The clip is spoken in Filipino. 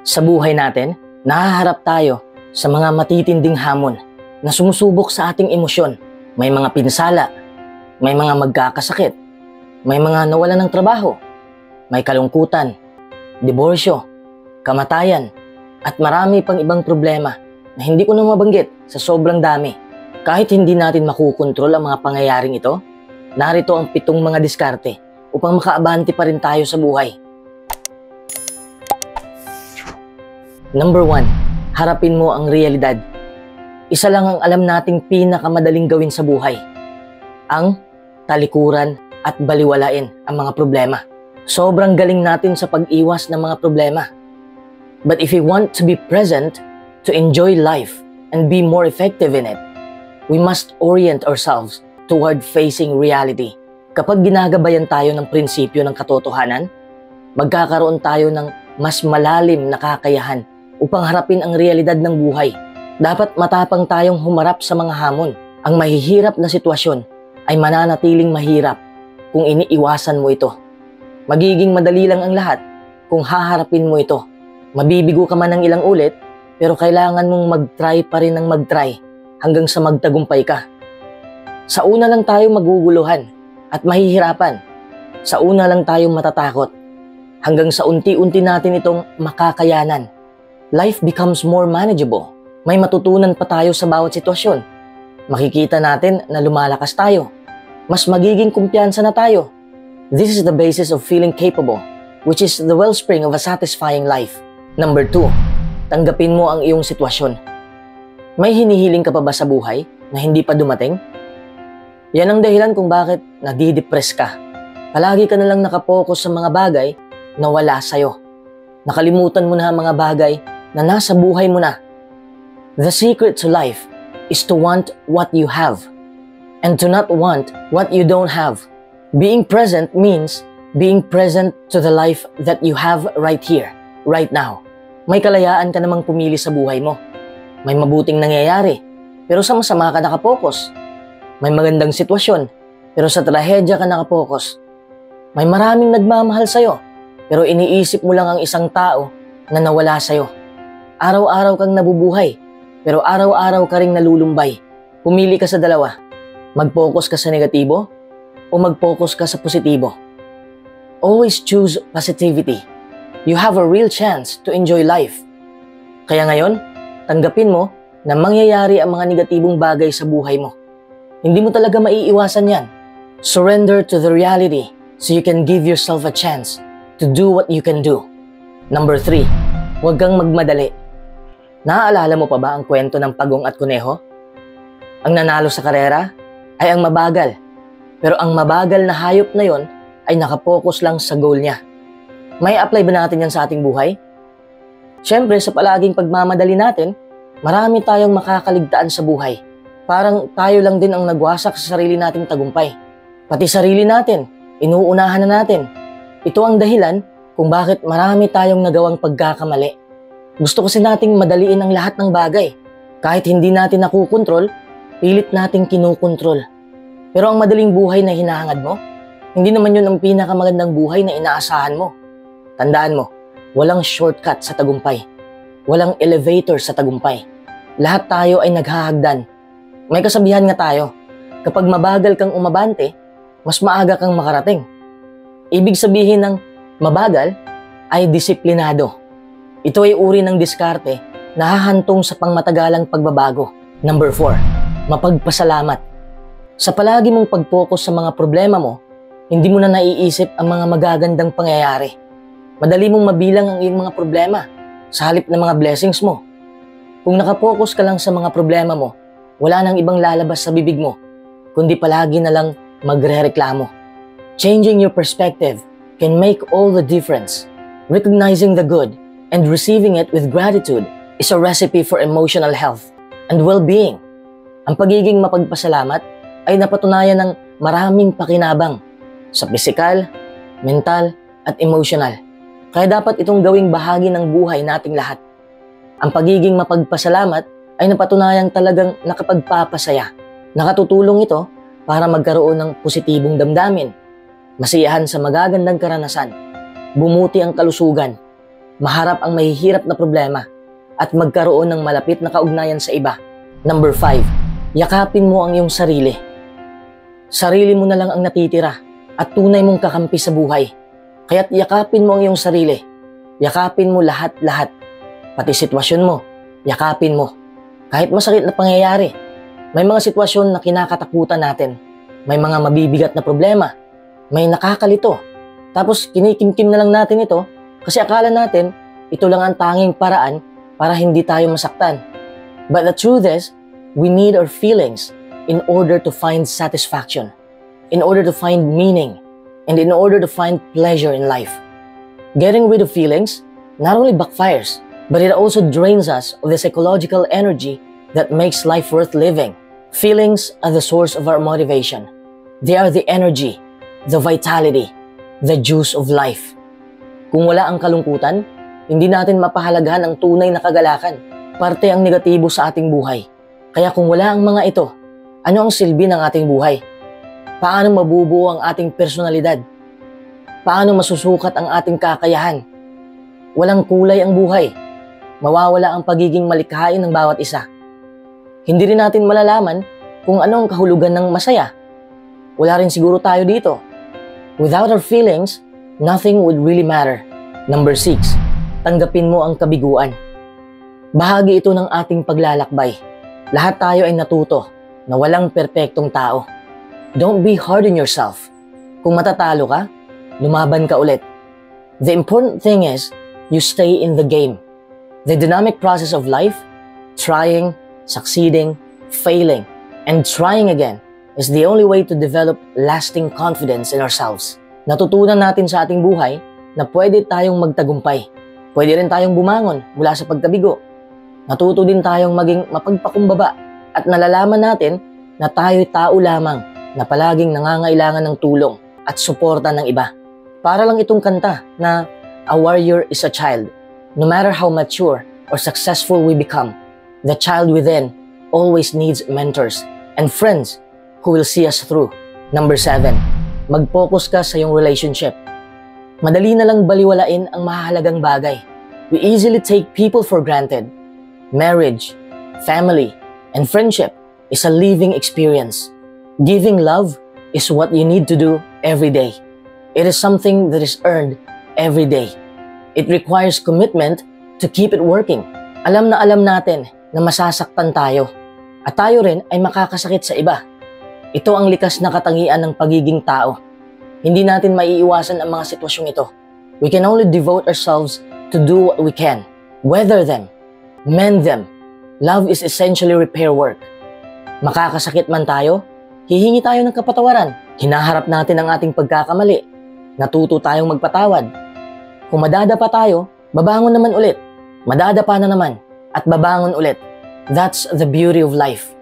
Sa buhay natin, nahaharap tayo sa mga matitinding hamon na sumusubok sa ating emosyon. May mga pinsala, may mga magkakasakit, may mga nawalan ng trabaho, may kalungkutan, diborsyo, kamatayan, at marami pang ibang problema na hindi ko na mabanggit sa sobrang dami. Kahit hindi natin makukontrol ang mga pangyayaring ito, narito ang 7 mga diskarte upang makaabante pa rin tayo sa buhay. Number 1, harapin mo ang realidad. Isa lang ang alam nating pinakamadaling gawin sa buhay. Ang talikuran at baliwalain ang mga problema. Sobrang galing natin sa pag-iwas ng mga problema. But if we want to be present, to enjoy life, and be more effective in it, we must orient ourselves toward facing reality. Kapag ginagabayan tayo ng prinsipyo ng katotohanan, magkakaroon tayo ng mas malalim na kakayahan upang harapin ang realidad ng buhay. Dapat matapang tayong humarap sa mga hamon. Ang mahihirap na sitwasyon ay mananatiling mahirap kung iniiwasan mo ito. Magiging madali lang ang lahat kung haharapin mo ito. Mabibigo ka man ng ilang ulit, pero kailangan mong mag-try pa rin ng mag-try hanggang sa magtagumpay ka. Sa una lang tayo maguguluhan at mahihirapan. Sa una lang tayo matatakot hanggang sa unti-unti natin itong makakayanan. Life becomes more manageable. May matutunan pa tayo sa bawat sitwasyon. Makikita natin na lumalakas tayo. Mas magiging kumpiyansa na tayo. This is the basis of feeling capable, which is the wellspring of a satisfying life. Number 2, tanggapin mo ang iyong sitwasyon. May hinihiling ka pa ba sa buhay na hindi pa dumating? Yan ang dahilan kung bakit nadidepress ka. Palagi ka nalang nakapokus sa mga bagay na wala sa'yo. Nakalimutan mo na ang mga bagay na nasa buhay mo na. The secret to life is to want what you have and to not want what you don't have. Being present means being present to the life that you have right here, right now. May kalayaan ka namang pumili sa buhay mo. May mabuting nangyayari, pero sa masama ka nakapokus. May magandang sitwasyon, pero sa trahedya ka nakapokus. May maraming nagmamahal sa'yo, pero iniisip mo lang ang isang tao na nawala sa'yo. Araw-araw kang nabubuhay, pero araw-araw ka ring nalulumbay. Pumili ka sa dalawa. Mag-focus ka sa negatibo o mag-focus ka sa positibo. Always choose positivity. You have a real chance to enjoy life. Kaya ngayon, tanggapin mo na mangyayari ang mga negatibong bagay sa buhay mo. Hindi mo talaga maiiwasan yan. Surrender to the reality so you can give yourself a chance to do what you can do. Number 3, huwag kang magmadali. Naaalala mo pa ba ang kwento ng pagong at kuneho? Ang nanalo sa karera ay ang mabagal. Pero ang mabagal na hayop na yon ay nakapokus lang sa goal niya. May apply ba natin yan sa ating buhay? Siyempre, sa palaging pagmamadali natin, marami tayong makakaligtaan sa buhay. Parang tayo lang din ang nagwasak sa sarili nating tagumpay. Pati sarili natin, inuunahan na natin. Ito ang dahilan kung bakit marami tayong nagawang pagkakamali. Gusto kasi nating madaliin ang lahat ng bagay. Kahit hindi natin nakukontrol, pilit nating kinukontrol. Pero ang madaling buhay na hinahangad mo, hindi naman yun ang pinakamagandang buhay na inaasahan mo. Tandaan mo, walang shortcut sa tagumpay. Walang elevator sa tagumpay. Lahat tayo ay naghahagdan. May kasabihan nga tayo, kapag mabagal kang umabante, mas maaga kang makarating. Ibig sabihin ng mabagal ay disiplinado. Ito ay uri ng diskarte na hahantong sa pangmatagalang pagbabago. Number 4, mapagpasalamat. Sa palagi mong pag-focus sa mga problema mo, hindi mo na naiisip ang mga magagandang pangyayari. Madali mong mabilang ang iyong mga problema sa halip ng mga blessings mo. Kung nakapokus ka lang sa mga problema mo, wala nang ibang lalabas sa bibig mo, kundi palagi na lang magrereklamo. Changing your perspective can make all the difference. Recognizing the good and receiving it with gratitude is a recipe for emotional health and well-being. Ang pagiging mapagpasalamat ay napatunayan ng maraming pakinabang sa pisikal, mental, at emotional. Kaya dapat itong gawing bahagi ng buhay nating lahat. Ang pagiging mapagpasalamat ay napatunayang talagang nakapagpapasaya. Nakatutulong ito para magkaroon ng positibong damdamin, masiyahan sa magagandang karanasan, bumuti ang kalusugan, maharap ang mahihirap na problema, at magkaroon ng malapit na kaugnayan sa iba. Number 5, yakapin mo ang iyong sarili. Sarili mo na lang ang natitira at tunay mong kakampi sa buhay. Kaya't yakapin mo ang iyong sarili. Yakapin mo lahat-lahat. Pati sitwasyon mo, yakapin mo. Kahit masakit na pangyayari, may mga sitwasyon na kinakatakutan natin. May mga mabibigat na problema. May nakakalito. Tapos kinikimkim na lang natin ito kasi akala natin ito lang ang tanging paraan para hindi tayo masaktan. But the truth is, we need our feelings in order to find satisfaction, in order to find meaning, and in order to find pleasure in life. Getting rid of feelings not only backfires, but it also drains us of the psychological energy that makes life worth living. Feelings are the source of our motivation. They are the energy, the vitality, the juice of life. Kung wala ang kalungkutan, hindi natin mapahalagahan ang tunay na kagalakan. Parte ang negatibo sa ating buhay. Kaya kung wala ang mga ito, ano ang silbi ng ating buhay? Paano mabubuo ang ating personalidad? Paano masusukat ang ating kakayahan? Walang kulay ang buhay. Mawawala ang pagiging malikhain ng bawat isa. Hindi rin natin malalaman kung ano ang kahulugan ng masaya. Wala rin siguro tayo dito. Without our feelings, nothing would really matter. Number 6, tanggapin mo ang kabiguan. Bahagi ito ng ating paglalakbay. Lahat tayo ay natuto na walang perpektong tao. Don't be hard on yourself. Kung matatalo ka, lumaban ka ulit. The important thing is, you stay in the game. The dynamic process of life, trying, succeeding, failing, and trying again is the only way to develop lasting confidence in ourselves. Natutunan natin sa ating buhay na pwede tayong magtagumpay. Pwede rin tayong bumangon mula sa pagkabigo. Natuto din tayong maging mapagpakumbaba at nalalaman natin na tayo'y tao lamang na palaging nangangailangan ng tulong at suporta ng iba. Para lang itong kanta na a warrior is a child. No matter how mature or successful we become, the child within always needs mentors and friends who will see us through. Number 7, mag-focus ka sa iyong relationship. Madali na lang baliwalain ang mahalagang bagay. We easily take people for granted. Marriage, family, and friendship is a living experience. Giving love is what you need to do every day. It is something that is earned every day. It requires commitment to keep it working. Alam na alam natin na masasaktan tayo at tayo rin ay makakasakit sa iba. Ito ang likas na katangian ng pagiging tao. Hindi natin maiiwasan ang mga sitwasyong ito. We can only devote ourselves to do what we can. Weather them. Mend them. Love is essentially repair work. Makakasakit man tayo, hihingi tayo ng kapatawaran. Hinaharap natin ang ating pagkakamali. Natuto tayong magpatawad. Kung madadapa tayo, babangon naman ulit. Madadapa na naman at babangon ulit. That's the beauty of life.